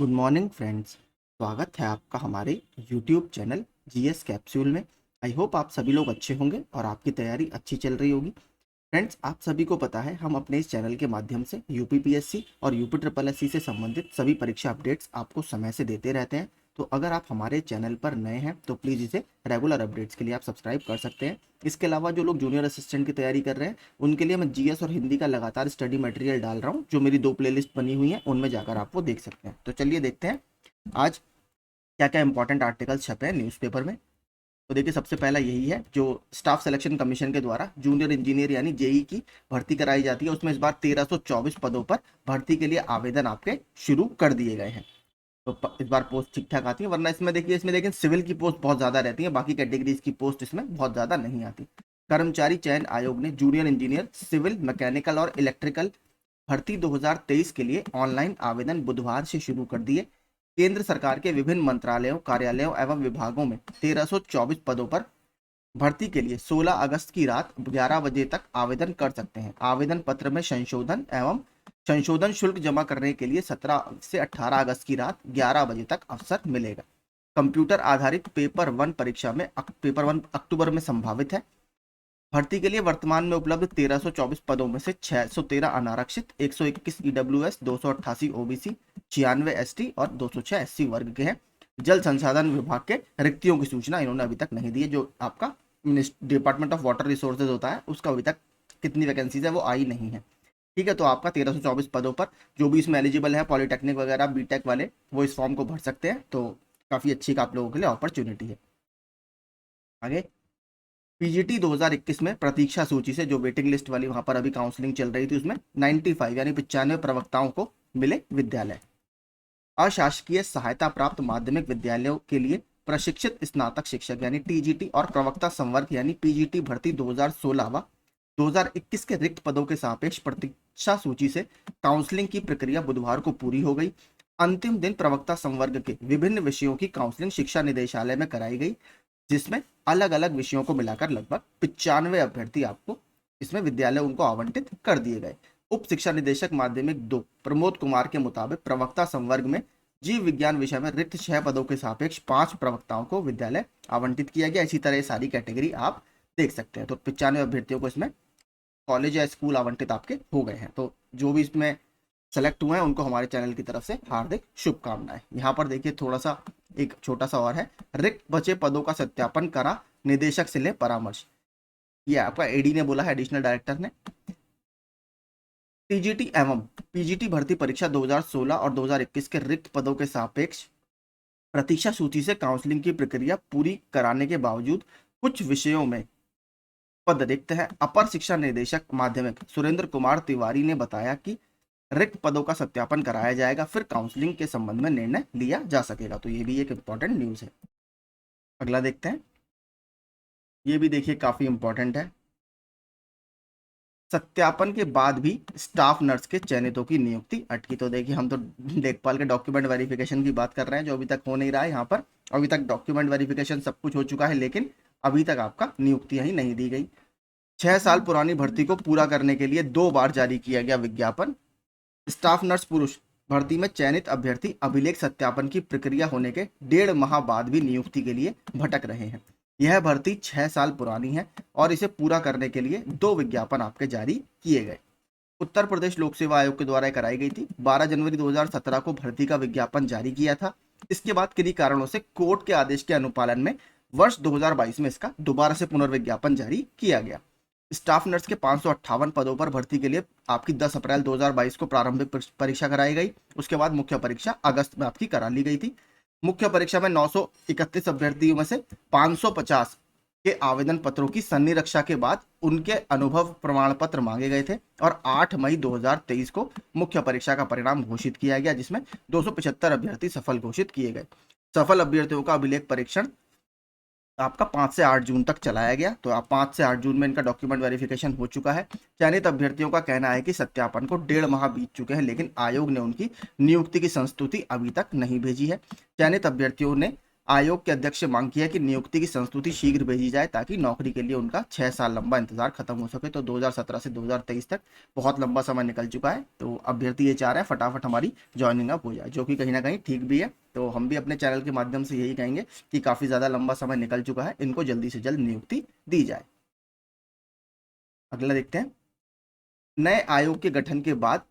Good morning friends. स्वागत है आपका हमारे यूट्यूब चैनल जीएस कैप्सूल में। आई होप आप सभी लोग अच्छे होंगे और आपकी तैयारी अच्छी चल रही होगी। फ्रेंड्स, आप सभी को पता है हम अपने इस चैनल के माध्यम से यूपीपीएससी और यूपी ट्रिपल एससी से संबंधित सभी परीक्षा अपडेट्स आपको समय से देते रहते हैं। तो अगर आप हमारे चैनल पर नए हैं तो प्लीज़ इसे रेगुलर अपडेट्स के लिए आप सब्सक्राइब कर सकते हैं। इसके अलावा जो लोग जूनियर असिस्टेंट की तैयारी कर रहे हैं उनके लिए मैं जीएस और हिंदी का लगातार स्टडी मटेरियल डाल रहा हूँ, जो मेरी 2 प्लेलिस्ट बनी हुई हैं, उनमें जाकर आप वो देख सकते हैं। तो चलिए देखते हैं आज क्या क्या इंपॉर्टेंट आर्टिकल्स छपे हैं न्यूज़पेपर में। तो देखिए, सबसे पहला यही है, जो स्टाफ सिलेक्शन कमीशन के द्वारा जूनियर इंजीनियर यानी जेई की भर्ती कराई जाती है, उसमें इस बार 1324 पदों पर भर्ती के लिए आवेदन आपके शुरू कर दिए गए हैं। तो इस बार पोस्ट ठीक ठाक आती है, वरना इसमें देखिए, इसमें लेकिन सिविल की पोस्ट बहुत ज़्यादा रहती है, बाकी कैटेगरीज की पोस्ट इसमें बहुत ज़्यादा नहीं आती। कर्मचारी चयन आयोग ने जूनियर इंजीनियर सिविल, मैकेनिकल और इलेक्ट्रिकल भर्ती 2023 के लिए ऑनलाइन आवेदन बुधवार से शुरू कर दिए। केंद्र सरकार के विभिन्न मंत्रालयों, कार्यालयों एवं विभागों में 1324 पदों पर भर्ती के लिए 16 अगस्त की रात 11 बजे तक आवेदन कर सकते हैं। आवेदन पत्र में संशोधन शुल्क जमा करने के लिए 17 से 18 अगस्त की रात 11 बजे तक अवसर मिलेगा। कंप्यूटर आधारित पेपर वन अक्टूबर में संभावित है। भर्ती के लिए वर्तमान में उपलब्ध 1324 पदों में से 613 अनारक्षित, 121 ईडब्ल्यूएस, 288 ओबीसी, 96 एसटी और 206 एससी वर्ग के हैं। जल संसाधन विभाग के रिक्तियों की सूचना इन्होंने अभी तक नहीं दी है। जो आपका डिपार्टमेंट ऑफ वाटर रिसोर्सेज होता है उसका अभी तक कितनी वैकेंसीज है वो आई नहीं है। ठीक है, तो आपका 1324 पदों पर जो भी इसमें एलिजिबल है, पॉलिटेक्निक वगैरह बीटेक वाले, वो इस फॉर्म को भर सकते हैं। तो काफ़ी अच्छी आप लोगों के लिए अपॉर्चुनिटी है। आगे, पीजीटी 2021 में प्रतीक्षा सूची से जो वेटिंग लिस्ट वाली वहां पर अभी काउंसलिंग चल रही थी, उसमें 95 यानी 95 प्रवक्ताओं को मिले विद्यालय। अशासकीय सहायता प्राप्त माध्यमिक विद्यालयों के लिए प्रशिक्षित स्नातक शिक्षक यानी टीजीटी और प्रवक्ता संवर्ग यानी पीजीटी भर्ती 2016 व 2021 के रिक्त पदों के सापेक्ष प्रतीक्षा सूची से काउंसलिंग की प्रक्रिया बुधवार को पूरी हो गई। अंतिम दिन प्रवक्ता संवर्ग के विभिन्न विषयों की काउंसलिंग शिक्षा निदेशालय में कराई गई, जिसमें अलग अलग विषयों को मिलाकर लगभग 95 अभ्यर्थी आपको इसमें विद्यालय उनको आवंटित कर दिए गए। उप शिक्षा निदेशक माध्यमिक 2 प्रमोद कुमार के मुताबिक प्रवक्ता संवर्ग में जीव विज्ञान विषय में रिक्त 6 पदों के सापेक्ष 5 प्रवक्ताओं को विद्यालय आवंटित किया गया। इसी तरह सारी कैटेगरी आप देख सकते हैं। तो 95 अभ्यर्थियों को इसमें कॉलेज या स्कूल आवंटित आपके हो गए हैं। तो जो भी इसमें सेलेक्ट हुए हैं उनको हमारे चैनल की तरफ से हार्दिक शुभकामनाएं। यहाँ पर देखिए, थोड़ा सा एक छोटा सा और है, रिक्त बचे पदों का सत्यापन करा, निदेशक से ले परामर्श। ये आपका एडी ने बोला है, एडिशनल डायरेक्टर ने। टीजीटी एवं पीजीटी भर्ती परीक्षा 2016 और 2021 के रिक्त पदों के सापेक्ष प्रतीक्षा सूची से काउंसलिंग की प्रक्रिया पूरी कराने के बावजूद कुछ विषयों में पद रिक्त है। अपर शिक्षा निदेशक माध्यमिक सुरेंद्र कुमार तिवारी ने बताया कि रिक्त पदों का सत्यापन कराया जाएगा, फिर काउंसलिंग के संबंध में निर्णय लिया जा सकेगा। तो ये भी एक इंपॉर्टेंट न्यूज़ है। अगला देखते हैं, ये भी देखिए काफी इंपॉर्टेंट है। सत्यापन के बाद भी स्टाफ नर्स के चयनितों की नियुक्ति अटकी। तो देखिए, हम तो लेखपाल के डॉक्यूमेंट वेरिफिकेशन की बात कर रहे हैं, जो अभी तक हो नहीं रहा है। यहाँ पर अभी तक डॉक्यूमेंट वेरिफिकेशन सब कुछ हो चुका है, लेकिन अभी तक आपका नियुक्तियां ही नहीं दी गई। 6 साल पुरानी भर्ती को पूरा करने के लिए 2 बार जारी किया गया विज्ञापन। स्टाफ नर्स पुरुष भर्ती में चयनित अभ्यर्थी अभिलेख सत्यापन की प्रक्रिया होने के 1.5 माह बाद भी नियुक्ति के लिए भटक रहे हैं। यह भर्ती 6 साल पुरानी है और इसे पूरा करने के लिए 2 विज्ञापन आपके जारी किए गए। उत्तर प्रदेश लोक सेवा आयोग के द्वारा कराई गई थी। 12 जनवरी 2017 को भर्ती का विज्ञापन जारी किया था। इसके बाद किन्हीं कारणों से कोर्ट के आदेश के अनुपालन में वर्ष 2022 में इसका दोबारा से पुनर्विज्ञापन जारी किया गया। स्टाफ नर्स के 558 पदों पर भर्ती के लिए आपकी 10 अप्रैल 2022 को प्रारंभिक परीक्षा कराई गई। उसके बाद मुख्य परीक्षा अगस्त में आपकी करा ली गई थी। मुख्य परीक्षा में 931 अभ्यर्थियों में से 550 के आवेदन पत्रों की संनिरीक्षा के बाद उनके अनुभव प्रमाण पत्र मांगे गए थे और 8 मई 2023 को मुख्य परीक्षा का परिणाम घोषित किया गया, जिसमें 275 अभ्यर्थी सफल घोषित किए गए। सफल अभ्यर्थियों का अभिलेख परीक्षण आपका 5 से 8 जून तक चलाया गया। तो आप 5 से 8 जून में इनका डॉक्यूमेंट वेरिफिकेशन हो चुका है। चयनित अभ्यर्थियों का कहना है कि सत्यापन को 1.5 माह बीत चुके हैं, लेकिन आयोग ने उनकी नियुक्ति की संस्तुति अभी तक नहीं भेजी है। चयनित अभ्यर्थियों ने आयोग के अध्यक्ष से मांग की है कि नियुक्ति की संस्तुति शीघ्र भेजी जाए ताकि नौकरी के लिए उनका 6 साल लंबा इंतजार खत्म हो सके। तो 2017 से 2023 तक बहुत लंबा समय निकल चुका है, तो अभ्यर्थी ये चाह रहे हैं फटाफट हमारी ज्वाइनिंग अप हो जाए, जो कि कहीं ना कहीं ठीक भी है। तो हम भी अपने चैनल के माध्यम से यही कहेंगे कि काफ़ी ज़्यादा लंबा समय निकल चुका है, इनको जल्दी से जल्द नियुक्ति दी जाए। अगला देखते हैं, नए आयोग के गठन के बाद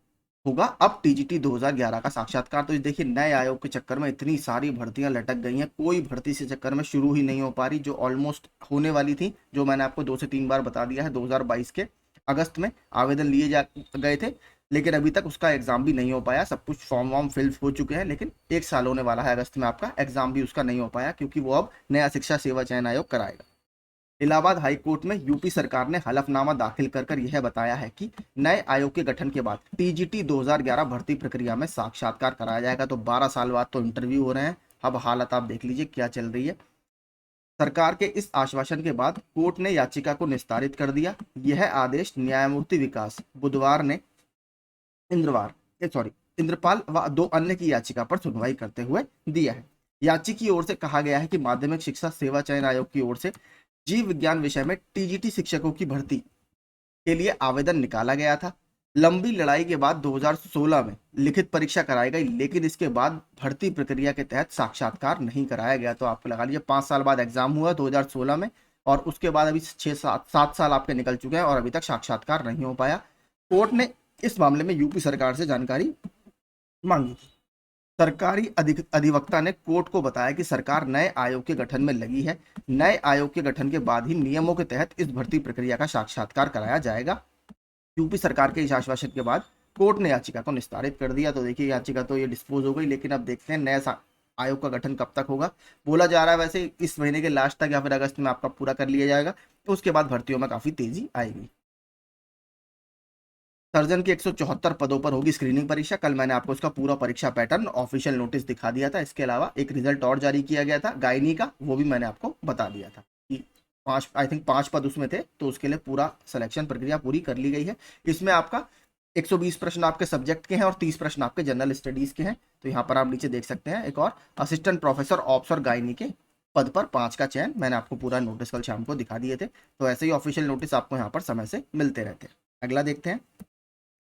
होगा अब टीजीटी 2011 का साक्षात्कार। तो देखिए, नए आयोग के चक्कर में इतनी सारी भर्तियां लटक गई हैं, कोई भर्ती से चक्कर में शुरू ही नहीं हो पा रही, जो ऑलमोस्ट होने वाली थी, जो मैंने आपको 2 से 3 बार बता दिया है। 2022 के अगस्त में आवेदन लिए जा गए थे, लेकिन अभी तक उसका एग्जाम भी नहीं हो पाया। सब कुछ फॉर्म वॉर्म फिल हो चुके हैं, लेकिन 1 साल होने वाला है अगस्त में, आपका एग्जाम भी उसका नहीं हो पाया, क्योंकि वो अब नया शिक्षा सेवा चयन आयोग कराएगा। इलाहाबाद हाई कोर्ट में यूपी सरकार ने हलफनामा दाखिल कर यह बताया है कि नए आयोग के गठन के बाद टीजीटी 2011 भर्ती प्रक्रिया में साक्षात्कार कराया जाएगा। तो 12 साल बाद तो इंटरव्यू हो रहे हैं। अब हालत आप देख लीजिए क्या चल रही है। सरकार के इस आश्वासन के बाद कोर्ट ने याचिका को निस्तारित कर दिया। यह आदेश न्यायमूर्ति विकास बुधवार ने इंद्रपाल व 2 अन्य की याचिका पर सुनवाई करते हुए दिया है। याची की ओर से कहा गया है कि माध्यमिक शिक्षा सेवा चयन आयोग की ओर से जीव विज्ञान विषय में टीजीटी शिक्षकों की भर्ती के लिए आवेदन निकाला गया था। लंबी लड़ाई के बाद 2016 में लिखित परीक्षा कराई गई, लेकिन इसके बाद भर्ती प्रक्रिया के तहत साक्षात्कार नहीं कराया गया। तो आपको लगा लीजिए 5 साल बाद एग्जाम हुआ 2016 में, और उसके बाद अभी 6-7 साल आपके निकल चुके हैं और अभी तक साक्षात्कार नहीं हो पाया। कोर्ट ने इस मामले में यूपी सरकार से जानकारी मांगी थी। सरकारी अधिवक्ता ने कोर्ट को बताया कि सरकार नए आयोग के गठन में लगी है। नए आयोग के गठन के बाद ही नियमों के तहत इस भर्ती प्रक्रिया का साक्षात्कार कराया जाएगा। यूपी सरकार के इस आश्वासन के बाद कोर्ट ने याचिका को निस्तारित कर दिया। तो देखिए, याचिका तो ये डिस्पोज हो गई, लेकिन अब देखते हैं नया आयोग का गठन कब तक होगा। बोला जा रहा है वैसे इस महीने के लास्ट तक या फिर अगस्त में आपका पूरा कर लिया जाएगा, तो उसके बाद भर्तियों में काफी तेजी आएगी। सर्जन के 174 पदों पर होगी स्क्रीनिंग परीक्षा। कल मैंने आपको उसका पूरा परीक्षा पैटर्न ऑफिशियल नोटिस दिखा दिया था। इसके अलावा एक रिजल्ट और जारी किया गया था गायनी का, वो भी मैंने आपको बता दिया था कि 5 पद उसमें थे, तो उसके लिए पूरा सिलेक्शन प्रक्रिया पूरी कर ली गई है। इसमें आपका 120 प्रश्न आपके सब्जेक्ट के हैं और 30 प्रश्न आपके जनरल स्टडीज के हैं। तो यहाँ पर आप नीचे देख सकते हैं एक और असिस्टेंट प्रोफेसर ऑप्स और गायनी के पद पर 5 का चयन। मैंने आपको पूरा नोटिस कल शाम को दिखा दिए थे। तो ऐसे ही ऑफिशियल नोटिस आपको यहाँ पर समय से मिलते रहते हैं। अगला देखते हैं,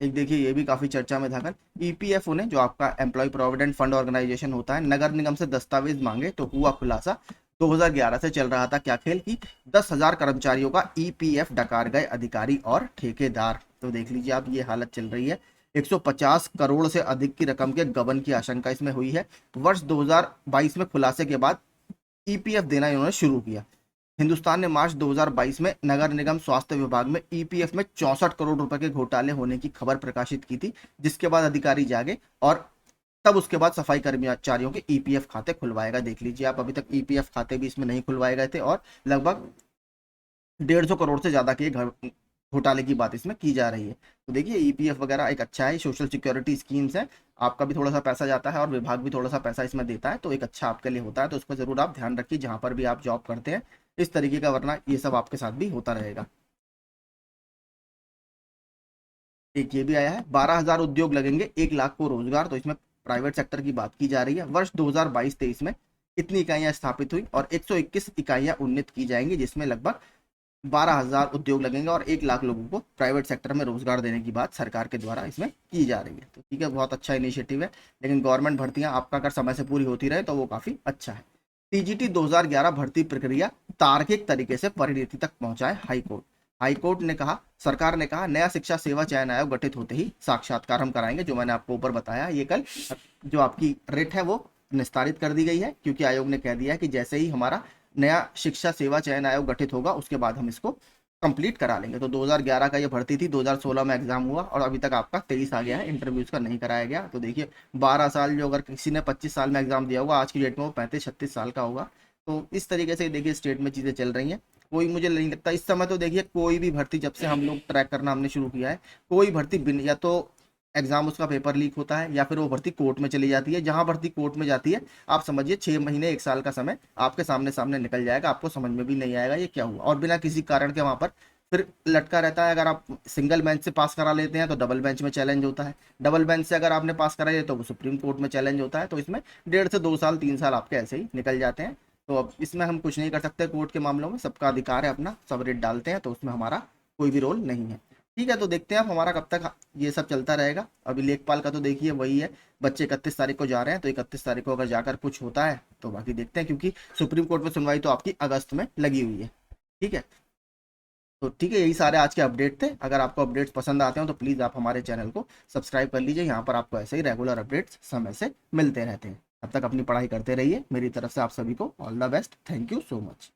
एक देखिए ये भी काफी चर्चा में था कल। ईपीएफओ ने, जो आपका एम्प्लॉय प्रोविडेंट फंड ऑर्गेनाइजेशन होता है, नगर निगम से दस्तावेज मांगे तो हुआ खुलासा। 2011 से चल रहा था क्या खेल कि 10,000 कर्मचारियों का ईपीएफ डकार गए अधिकारी और ठेकेदार। तो देख लीजिए आप, ये हालत चल रही है। 150 करोड़ से अधिक की रकम के गबन की आशंका इसमें हुई है। वर्ष 2022 में खुलासे के बाद ईपीएफ देना इन्होंने शुरू किया। हिंदुस्तान ने मार्च 2022 में नगर निगम स्वास्थ्य विभाग में ईपीएफ में 64 करोड़ रुपए के घोटाले होने की खबर प्रकाशित की थी, जिसके बाद अधिकारी जागे और तब उसके बाद सफाई कर्मचारियों के ईपीएफ खाते खुलवाएगा। देख लीजिए आप, अभी तक ईपीएफ खाते भी इसमें नहीं खुलवाए गए थे और लगभग 150 करोड़ से ज्यादा के घोटाले की बात इसमें की जा रही है। तो देखिए, ईपीएफ वगैरह एक अच्छा है, सोशल सिक्योरिटी स्कीम्स है, आपका भी थोड़ा सा पैसा जाता है और विभाग भी थोड़ा सा पैसा इसमें देता है, तो एक अच्छा आपके लिए होता है। तो उसको जरूर आप ध्यान रखिए जहां पर भी आप जॉब करते हैं इस तरीके का, वरना ये सब आपके साथ भी होता रहेगा। एक ये भी आया है, 12,000 उद्योग लगेंगे 1 लाख को रोजगार। तो इसमें प्राइवेट सेक्टर की बात की जा रही है। वर्ष 2022-23 में इतनी इकाइयां स्थापित हुई और 121 इकाइयां उन्नीत की जाएंगी, जिसमें लगभग 12,000 उद्योग लगेंगे और 1 लाख लोगों को प्राइवेट सेक्टर में रोजगार देने की बात सरकार के द्वारा इसमें की जा रही है। तो ठीक है, बहुत अच्छा इनिशिएटिव है, लेकिन गवर्नमेंट भर्तियां आपका अगर समय से पूरी होती रहे तो वो काफी अच्छा है। टीजीटी 2011 भर्ती प्रक्रिया तार्किक तरीके से परिणति तक पहुंचाए हाईकोर्ट। हाईकोर्ट ने कहा, सरकार ने कहा, नया शिक्षा सेवा चयन आयोग गठित होते ही साक्षात्कार हम कराएंगे। जो मैंने आपको ऊपर बताया, ये कल जो आपकी रेट है वो निस्तारित कर दी गई है, क्योंकि आयोग ने कह दिया है कि जैसे ही हमारा नया शिक्षा सेवा चयन आयोग गठित होगा उसके बाद हम इसको कंप्लीट करा लेंगे। तो 2011 का ये भर्ती थी, 2016 में एग्जाम हुआ और अभी तक आपका 23 आ गया है, इंटरव्यूज का नहीं कराया गया। तो देखिए 12 साल, जो अगर किसी ने 25 साल में एग्जाम दिया होगा आज की डेट में वो 35-36 साल का होगा। तो इस तरीके से देखिए स्टेट में चीजें चल रही हैं। कोई, मुझे नहीं लगता इस समय, तो देखिए कोई भी भर्ती, जब से हम लोग ट्रैक करना हमने शुरू किया है, कोई भर्ती बिन या तो एग्जाम उसका पेपर लीक होता है या फिर वो भर्ती कोर्ट में चली जाती है। जहां भर्ती कोर्ट में जाती है, आप समझिए 6 महीने 1 साल का समय आपके सामने सामने निकल जाएगा, आपको समझ में भी नहीं आएगा ये क्या हुआ, और बिना किसी कारण के वहां पर फिर लटका रहता है। अगर आप सिंगल बेंच से पास करा लेते हैं तो डबल बेंच में चैलेंज होता है, डबल बेंच से अगर आपने पास करा लिया तो वो सुप्रीम कोर्ट में चैलेंज होता है। तो इसमें 1.5 से 2 साल 3 साल आपके ऐसे ही निकल जाते हैं। तो अब इसमें हम कुछ नहीं कर सकते, कोर्ट के मामलों में सबका अधिकार है अपना, सब रेट डालते हैं, तो उसमें हमारा कोई भी रोल नहीं है। ठीक है, तो देखते हैं अब हमारा कब तक ये सब चलता रहेगा। अभी लेखपाल का तो देखिए वही है, बच्चे 31 तारीख को जा रहे हैं, तो 31 तारीख को अगर जाकर कुछ होता है तो बाकी देखते हैं, क्योंकि सुप्रीम कोर्ट में सुनवाई तो आपकी अगस्त में लगी हुई है। ठीक है, तो ठीक है, यही सारे आज के अपडेट थे। अगर आपको अपडेट्स पसंद आते हो तो प्लीज़ आप हमारे चैनल को सब्सक्राइब कर लीजिए, यहाँ पर आपको ऐसे ही रेगुलर अपडेट्स समय से मिलते रहते हैं। तब तक अपनी पढ़ाई करते रहिए, मेरी तरफ से आप सभी को all the best. Thank you so much.